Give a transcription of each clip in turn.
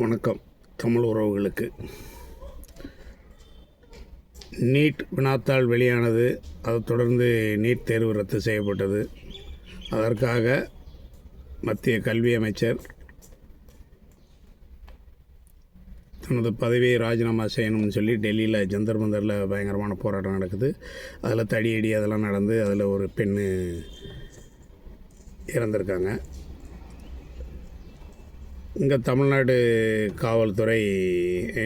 வணக்கம் தமிழ் உறவுகளுக்கு. நீட் வினாத்தாள் வெளியானது. அதை தொடர்ந்து நீட் தேர்வு ரத்து செய்யப்பட்டது. அதற்காக மத்திய கல்வி அமைச்சர் தனது பதவியை ராஜினாமா செய்யணும்னு சொல்லி டெல்லியில் ஜந்தர் மந்தரில் பயங்கரமான போராட்டம் நடக்குது. அதில் தடியடி அதெல்லாம் நடந்து அதில் ஒரு பெண் இறந்திருக்காங்க. இங்கே தமிழ்நாடு காவல்துறை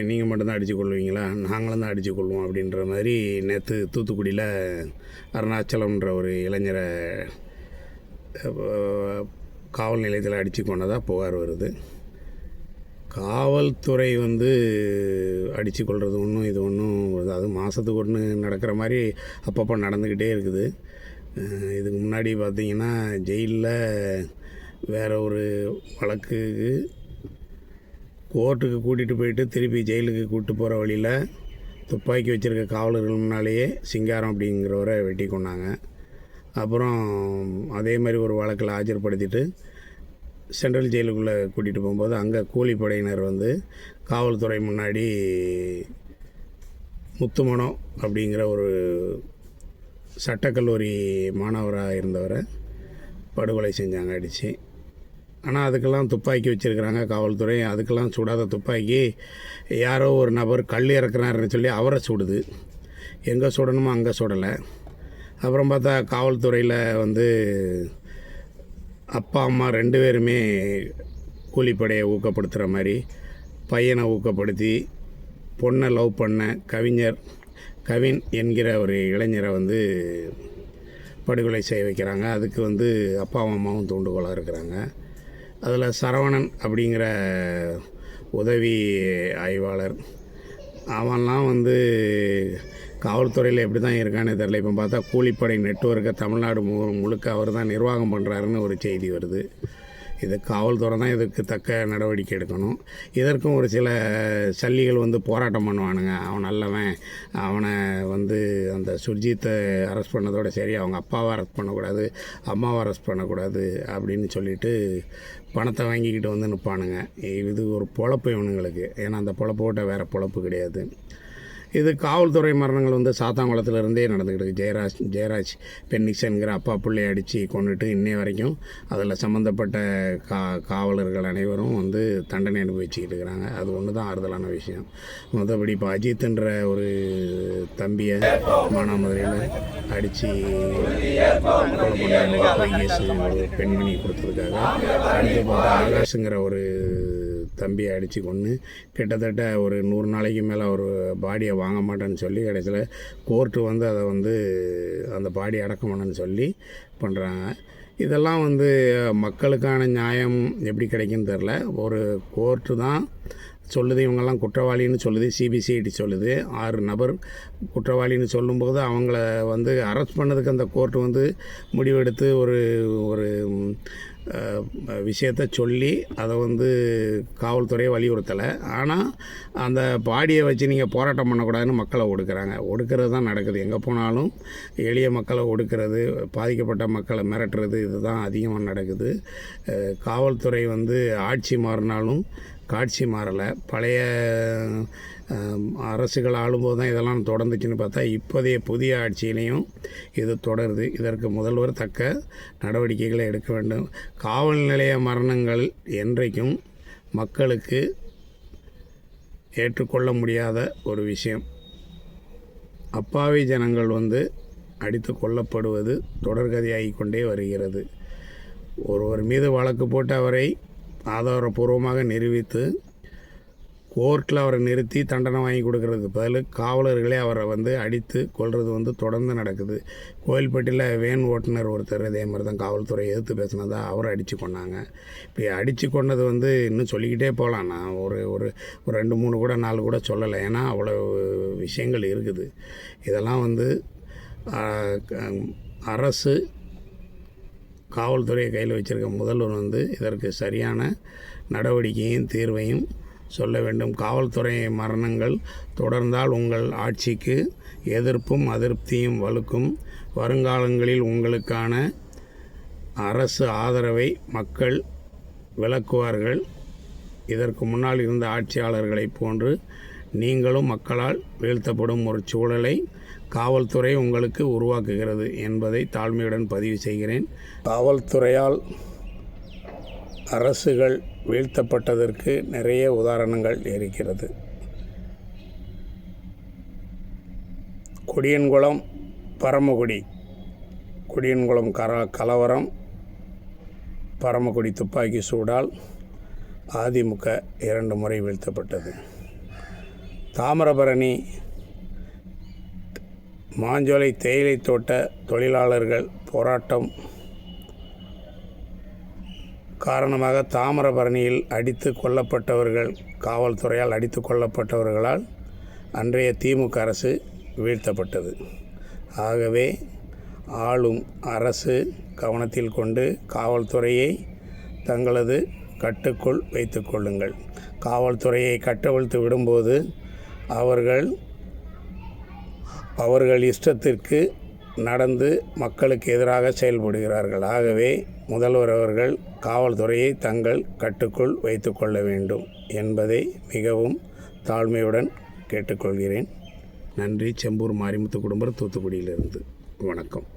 நீங்கள் மட்டும்தான் அடித்து கொள்வீங்களா, நாங்களும் தான் அடித்து கொள்வோம் அப்படின்ற மாதிரி நேற்று தூத்துக்குடியில் அருணாச்சலம்ன்ற ஒரு இளைஞரை காவல் நிலையத்தில் அடித்து கொண்டதாக புகார் வருது. காவல்துறை அடித்து கொள்வது ஒன்றும் இது ஒன்றும் அது மாதத்துக்கு ஒன்று நடக்கிற மாதிரி அப்பப்போ நடந்துக்கிட்டே இருக்குது. இதுக்கு முன்னாடி பார்த்திங்கன்னா ஜெயிலில் வேறு ஒரு வழக்குக்கு கோர்ட்டுக்கு கூட்டிகிட்டு போயிட்டு திருப்பி ஜெயிலுக்கு கூப்பிட்டு போகிற வழியில் துப்பாக்கி வச்சுருக்க காவலர்கள் முன்னாலேயே சிங்காரம் அப்படிங்கிறவரை வெட்டி கொண்டாங்க. அப்புறம் அதே மாதிரி ஒரு வழக்கில் ஆஜர்படுத்திட்டு சென்ட்ரல் ஜெயிலுக்குள்ளே கூட்டிகிட்டு போகும்போது அங்கே கூலிப்படையினர் காவல்துறை முன்னாடி முத்துமனோ அப்படிங்கிற ஒரு சட்டக்கல்லூரி மாணவராக இருந்தவரை படுகொலை செஞ்சாங்க அடித்து. ஆனால் அதுக்கெல்லாம் துப்பாக்கி வச்சுருக்கிறாங்க காவல்துறை. அதுக்கெல்லாம் சுடாத துப்பாக்கி யாரோ ஒரு நபர் கல் இறக்குறாருன்னு சொல்லி அவரை சுடுது. எங்கே சுடணுமோ அங்கே சுடலை. அப்புறம் பார்த்தா காவல்துறையில் அப்பா அம்மா 2 பேருமே கூலிப்படையை ஊக்கப்படுத்துகிற மாதிரி பையனை ஊக்கப்படுத்தி பொண்ணை லவ் பண்ண கவின் என்கிற ஒரு இளைஞரை படுகொலை செய்ய வைக்கிறாங்க. அதுக்கு அப்பாவும் அம்மாவும் தூண்டுகோலாக இருக்கிறாங்க. அதில் சரவணன் அப்படிங்கிற உதவி ஆய்வாளர் அவன்லாம் காவல்துறையில் எப்படி தான் இருக்கானே தெரில. இப்போ பார்த்தா கூலிப்படை நெட்வொர்க்கை தமிழ்நாடு முழுக்க அவர் தான் நிர்வாகம் பண்ணுறாருன்னு ஒரு செய்தி வருது. இது காவல்துறை தான் இதுக்கு தக்க நடவடிக்கை எடுக்கணும். இதற்கும் ஒரு சில சல்லிகள் போராட்டம் பண்ணுவானுங்க. அவன் நல்லவன், அவனை அந்த சுர்ஜித்தை அரெஸ்ட் பண்ணதோட சரி, அவங்க அப்பாவை அரெஸ்ட் பண்ணக்கூடாது, அம்மாவை அரெஸ்ட் பண்ணக்கூடாது அப்படின்னு சொல்லிட்டு பணத்தை வாங்கிக்கிட்டு நிற்பானுங்க. இது ஒரு பொழப்பு இவனுங்களுக்கு. ஏன்னா அந்த பொழப்போட்ட வேறு பொழப்பு கிடையாது. இது காவல்துறை மரணங்கள் சாத்தாங்குளத்துலேருந்தே நடந்துக்கிட்டு இருக்குது. ஜெயராஜ் பென்னிக்சன்கிற அப்பா பிள்ளையை அடித்து கொண்டுட்டு இன்னைய வரைக்கும் அதில் சம்மந்தப்பட்ட காவலர்கள் அனைவரும் தண்டனை அனுபவிச்சுக்கிட்டு இருக்கிறாங்க. அது ஒன்று தான் ஆறுதலான விஷயம். மற்றபடி இப்போ அஜித்ன்ற ஒரு தம்பியை மானாமதுரையில் அடித்து கொலை பண்ண பொய் கேஸு பெண்மணி கொடுத்ததுக்காக, அடுத்து பார்த்தா ஆகாஷுங்கிற ஒரு தம்பியை அடித்து கொண்டு கிட்டத்தட்ட ஒரு 100 நாளைக்கு மேலே ஒரு பாடியை வாங்க மாட்டேன்னு சொல்லி கடைசியில் கோர்ட்டு அதை அந்த பாடி அடக்கம் பண்ணணுன்னு சொல்லி பண்ணுறாங்க. இதெல்லாம் மக்களுக்கான நியாயம் எப்படி கிடைக்குன்னு தெரில. ஒரு கோர்ட்டு தான் சொல்லுது இவங்கெல்லாம் குற்றவாளின்னு சொல்லுது, சிபிசிஐடி சொல்லுது. 6 நபர் குற்றவாளின்னு சொல்லும்போது அவங்கள அரெஸ்ட் பண்ணதுக்கு அந்த கோர்ட்டு முடிவெடுத்து ஒரு ஒரு விஷயத்தை சொல்லி அதை காவல்துறையை வலியுறுத்தலை. ஆனால் அந்த பாடியை வச்சு நீங்கள் போராட்டம் பண்ணக்கூடாதுன்னு மக்களை ஒடுக்கிறது தான் நடக்குது. எங்கே போனாலும் எளிய மக்களை ஒடுக்கிறது, பாதிக்கப்பட்ட மக்களை மிரட்டுறது, இதுதான் அதிகமாக நடக்குது. காவல்துறை ஆட்சி மாறினாலும் காட்சி மாறலை. பழைய அரசுகள் ஆளும்போது தான் இதெல்லாம் தொடர்ந்துச்சுன்னு பார்த்தா இப்போதைய புதிய ஆட்சியிலையும் இது தொடருது. இதற்கு முதல்வர் தக்க நடவடிக்கைகளை எடுக்க வேண்டும். காவல் நிலைய மரணங்கள் என்றைக்கும் மக்களுக்கு ஏற்றுக்கொள்ள முடியாத ஒரு விஷயம். அப்பாவி ஜனங்கள் அடித்து கொல்லப்படுவது தொடர்கதையாகி கொண்டே வருகிறது. ஒருவர் மீது வழக்கு போட்டு அவரை ஆதாரபூர்வமாக நிரூபித்து கோர்ட்டில் அவரை நிறுத்தி தண்டனை வாங்கி கொடுக்கறதுக்கு பதில் காவலர்களே அவரை அடித்து கொள்வது தொடர்ந்து நடக்குது. கோயில்பட்டியில் வேன் ஓட்டுநர் ஒருத்தர் இதே மாதிரி தான் காவல்துறை எதிர்த்து பேசினதா அவரை அடித்து கொண்டாங்க. இப்படி அடித்து கொண்டது இன்னும் சொல்லிக்கிட்டே போகலாம். நான் ஒரு 2, 3 கூட 4 கூட சொல்லலை. ஏன்னா அவ்வளோ விஷயங்கள் இருக்குது. இதெல்லாம் அரசு காவல்துறையை கையில் வச்சுருக்க முதல்வர் இதற்கு சரியான நடவடிக்கையும் தீர்வையும் சொல்ல வேண்டும். காவல்துறை மரணங்கள் தொடர்ந்தால் உங்கள் ஆட்சிக்கு எதிர்ப்பும் அதிருப்தியும் வலுக்கும். வருங்காலங்களில் உங்களுக்கான அரசு ஆதரவை மக்கள் விளக்குவார்கள். இதற்கு முன்னால் இருந்த ஆட்சியாளர்களைப் போன்று நீங்களும் மக்களால் வீழ்த்தப்படும் ஒரு சூழலை காவல்துறை உங்களுக்கு உருவாக்குகிறது என்பதை தாழ்மையுடன் பதிவு செய்கிறேன். காவல்துறையால் அரசுகள் வீழ்த்தப்பட்டதற்கு நிறைய உதாரணங்கள் இருக்கிறது. கொடியன்குளம் பரமக்குடி, கொடியன்குளம் கலவரம், பரமக்குடி துப்பாக்கி சூடால் அதிமுக 2 முறை வீழ்த்தப்பட்டது. தாமிரபரணி மாஞ்சோலை தேயிலை தோட்ட தொழிலாளர்கள் போராட்டம் காரணமாக தாமிரபரணியில் அடித்து கொல்லப்பட்டவர்கள், காவல்துறையால் அடித்து கொல்லப்பட்டவர்களால் அன்றைய திமுக அரசு வீழ்த்தப்பட்டது. ஆகவே ஆளும் அரசு கவனத்தில் கொண்டு காவல்துறையை தங்களது கட்டுக்குள் வைத்து கொள்ளுங்கள். காவல்துறையை கட்டவிழ்த்து விடும்போது அவர்கள் இஷ்டத்திற்கு நடந்து மக்களுக்கு எதிராக செயல்படுகிறார்கள். ஆகவே முதல்வர் அவர்கள் காவல்துறையை தங்கள் கட்டுக்குள் வைத்து கொள்ள வேண்டும் என்பதை மிகவும் தாழ்மையுடன் கேட்டுக்கொள்கிறேன். நன்றி. செம்பூர் மாரிமுத்து குடும்பம், தூத்துக்குடியிலிருந்து. வணக்கம்.